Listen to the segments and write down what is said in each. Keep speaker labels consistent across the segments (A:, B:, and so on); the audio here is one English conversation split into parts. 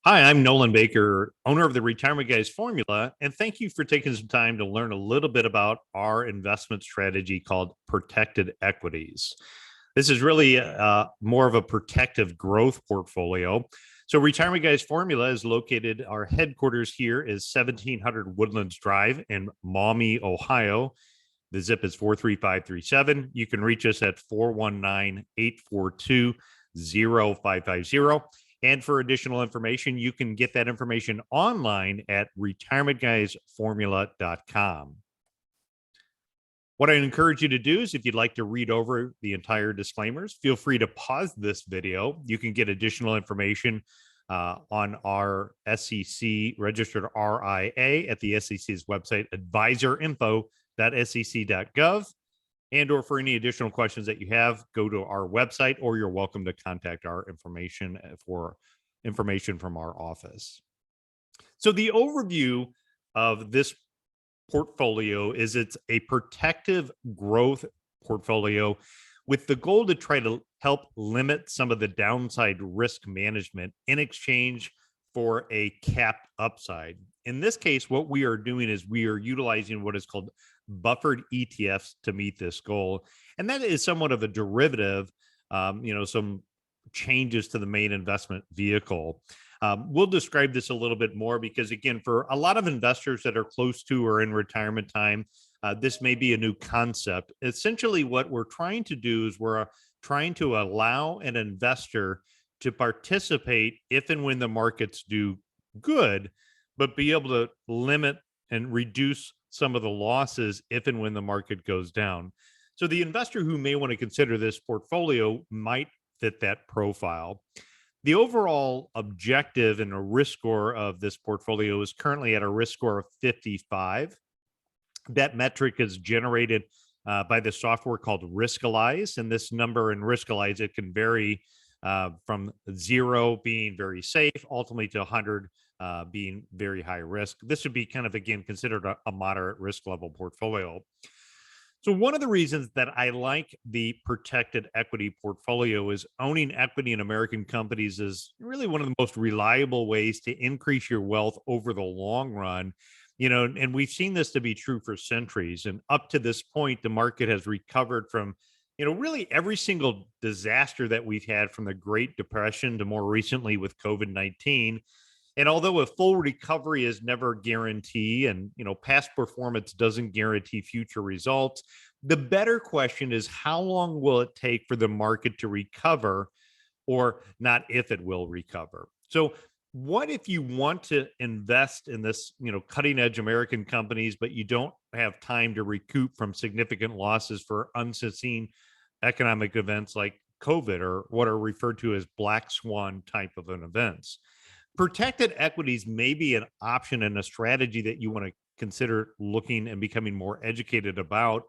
A: Hi, I'm Nolan Baker, owner of the Retirement Guys Formula, and thank you for taking some time to learn a little bit about our investment strategy called protected equities. This is really more of a protective growth portfolio. So, Retirement Guys Formula is located, our headquarters here is 1700 Woodlands Drive in Maumee, Ohio. The zip is 43537. You can reach us at 419 842 0550. And for additional information, you can get that information online at retirementguysformula.com. What I encourage you to do is if you'd like to read over the entire disclaimers, feel free to pause this video. You can get additional information on our SEC registered RIA at the SEC's website, advisorinfo.sec.gov. And or for any additional questions that you have, go to our website, or you're welcome to contact our information for information from our office. So the overview of this portfolio is it's a protective growth portfolio with the goal to try to help limit some of the downside risk management in exchange for a capped upside. In this case, what we are doing is we are utilizing what is called buffered ETFs to meet this goal. And that is somewhat of a derivative, some changes to the main investment vehicle. We'll describe this a little bit more because, again, for a lot of investors that are close to or in retirement time, this may be a new concept. Essentially, what we're trying to do is we're trying to allow an investor to participate if and when the markets do good, but be able to limit and reduce some of the losses if and when the market goes down. So the investor who may want to consider this portfolio might fit that profile. The overall objective and a risk score of this portfolio is currently at a risk score of 55. That metric is generated by the software called Riskalyze, and this number in Riskalyze, it can vary from 0 being very safe, ultimately to 100 being very high risk. This would be kind of, again, considered a moderate risk level portfolio. So one of the reasons that I like the protected equity portfolio is owning equity in American companies is really one of the most reliable ways to increase your wealth over the long run. And we've seen this to be true for centuries. And up to this point, the market has recovered from, really every single disaster that we've had, from the Great Depression to more recently with COVID-19. And although a full recovery is never guaranteed, and past performance doesn't guarantee future results, the better question is how long will it take for the market to recover, or not if it will recover. So what if you want to invest in this, cutting edge American companies, but you don't have time to recoup from significant losses for unforeseen economic events like COVID, or what are referred to as black swan type of an events? Protected equities may be an option and a strategy that you want to consider looking and becoming more educated about.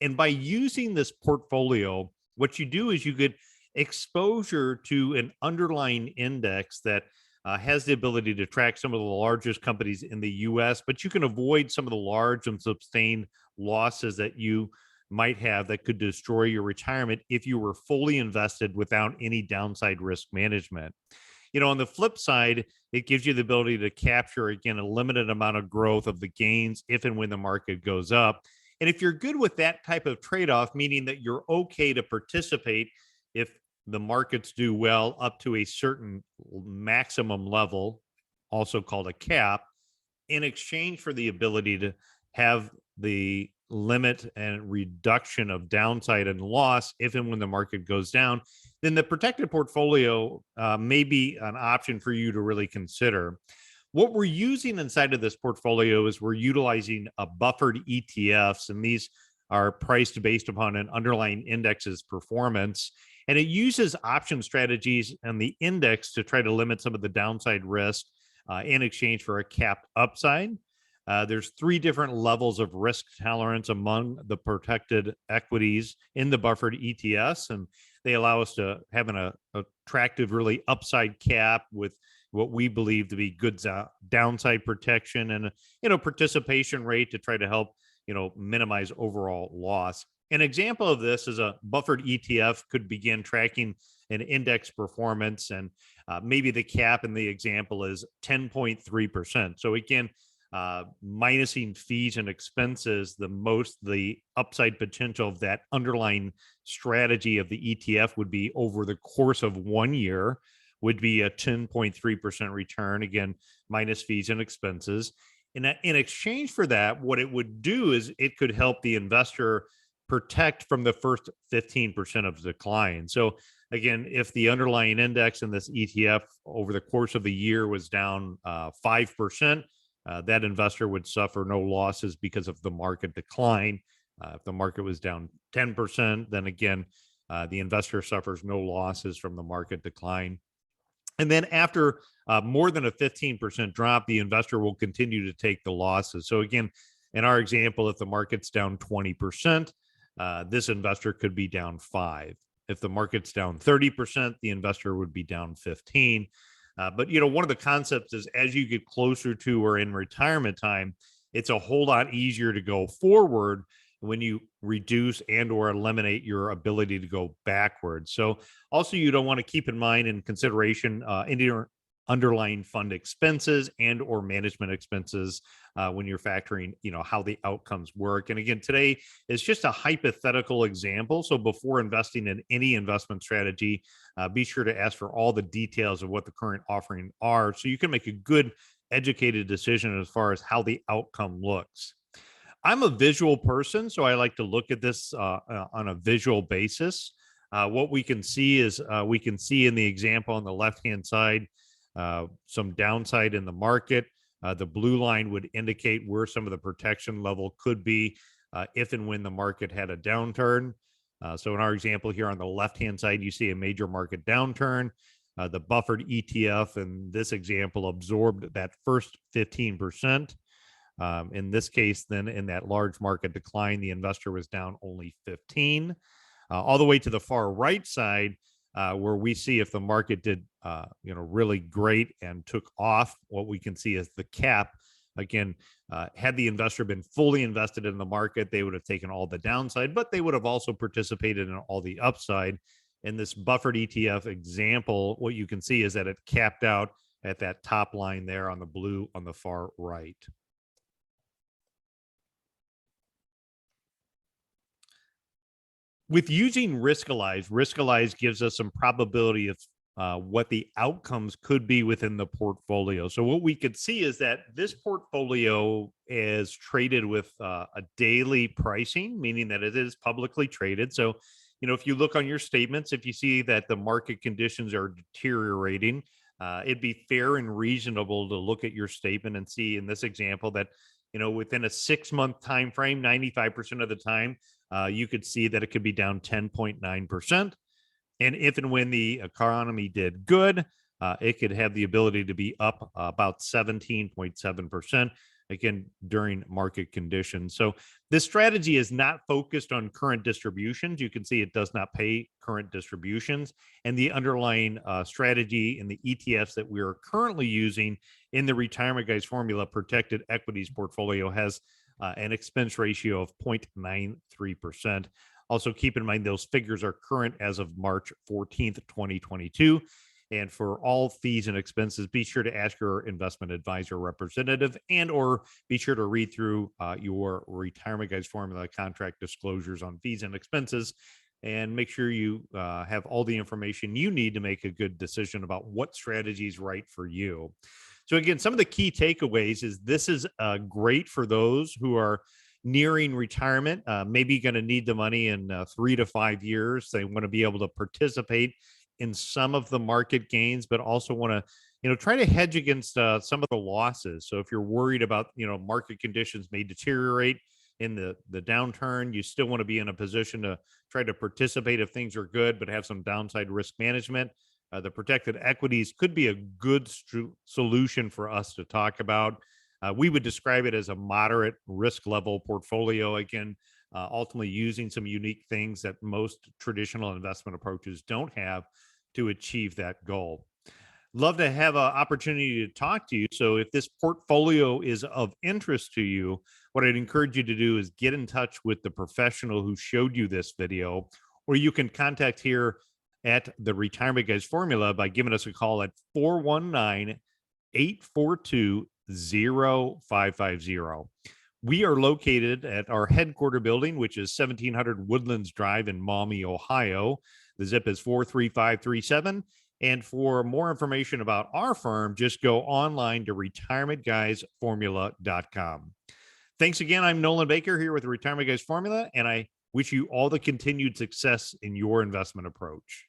A: And by using this portfolio, what you do is you get exposure to an underlying index that has the ability to track some of the largest companies in the US, but you can avoid some of the large and sustained losses that you might have that could destroy your retirement if you were fully invested without any downside risk management. On the flip side, it gives you the ability to capture, again, a limited amount of growth of the gains if and when the market goes up. And if you're good with that type of trade-off, meaning that you're okay to participate if the markets do well up to a certain maximum level, also called a cap, in exchange for the ability to have the limit and reduction of downside and loss if and when the market goes down, then the protected portfolio may be an option for you to really consider. What we're using inside of this portfolio is we're utilizing a buffered ETFs, and these are priced based upon an underlying index's performance. And it uses option strategies and the index to try to limit some of the downside risk in exchange for a capped upside. There's 3 different levels of risk tolerance among the protected equities in the buffered ETFs, and they allow us to have an attractive, really upside cap with what we believe to be good downside protection, and participation rate to try to help minimize overall loss. An example of this is a buffered ETF could begin tracking an index performance, and maybe the cap in the example is 10.3%. So again, minusing fees and expenses, the upside potential of that underlying strategy of the ETF would be over the course of 1 year would be a 10.3% return, again, minus fees and expenses. In exchange for that, what it would do is it could help the investor protect from the first 15% of decline. So again, if the underlying index in this ETF over the course of the year was down 5%, that investor would suffer no losses because of the market decline. If the market was down 10%, then again, the investor suffers no losses from the market decline. And then after more than a 15% drop, the investor will continue to take the losses. So again, in our example, if the market's down 20%, this investor could be down 5. If the market's down 30%, the investor would be down 15. But one of the concepts is as you get closer to or in retirement time, it's a whole lot easier to go forward when you reduce and or eliminate your ability to go backwards. So also you don't want to keep in mind in consideration any underlying fund expenses and or management expenses when you're factoring how the outcomes work. And again, today is just a hypothetical example. So before investing in any investment strategy, be sure to ask for all the details of what the current offering are so you can make a good educated decision as far as how the outcome looks. I'm a visual person, so I like to look at this on a visual basis. What we can see is we can see in the example on the left-hand side some downside in the market. The blue line would indicate where some of the protection level could be if and when the market had a downturn. So in our example here on the left-hand side, you see a major market downturn. The buffered ETF in this example absorbed that first 15%. In this case, then in that large market decline, the investor was down only 15. All the way to the far right side, where we see if the market did really great and took off, what we can see is the cap. Again, had the investor been fully invested in the market, they would have taken all the downside, but they would have also participated in all the upside. In this buffered ETF example, what you can see is that it capped out at that top line there on the blue on the far right. With using Riskalyze gives us some probability of what the outcomes could be within the portfolio. So what we could see is that this portfolio is traded with a daily pricing, meaning that it is publicly traded. So, if you look on your statements, if you see that the market conditions are deteriorating, it'd be fair and reasonable to look at your statement and see in this example that, within a 6-month time frame, 95% of the time, you could see that it could be down 10.9%. And if and when the economy did good, it could have the ability to be up about 17.7%, again, during market conditions. So this strategy is not focused on current distributions. You can see it does not pay current distributions. And the underlying strategy in the ETFs that we are currently using in the Retirement Guys Formula Protected Equities portfolio has an expense ratio of 0.93%. Also, keep in mind those figures are current as of March 14th, 2022. And for all fees and expenses, be sure to ask your investment advisor representative and or be sure to read through your Retirement Guys Formula contract disclosures on fees and expenses and make sure you have all the information you need to make a good decision about what strategy is right for you. So again, some of the key takeaways is this is great for those who are nearing retirement, maybe going to need the money in 3 to 5 years. They want to be able to participate in some of the market gains, but also want to, try to hedge against some of the losses. So if you're worried about, market conditions may deteriorate in the downturn, you still want to be in a position to try to participate if things are good, but have some downside risk management. The protected equities could be a good solution for us to talk about. We would describe it as a moderate risk level portfolio. Again, ultimately using some unique things that most traditional investment approaches don't have to achieve that goal. Love to have an opportunity to talk to you. So if this portfolio is of interest to you, what I'd encourage you to do is get in touch with the professional who showed you this video, or you can contact here at the Retirement Guys Formula by giving us a call at 419-842-0550. We are located at our headquarter building, which is 1700 Woodlands Drive in Maumee, Ohio. The zip is 43537. And for more information about our firm, just go online to retirementguysformula.com. Thanks again. I'm Nolan Baker here with the Retirement Guys Formula, and I wish you all the continued success in your investment approach.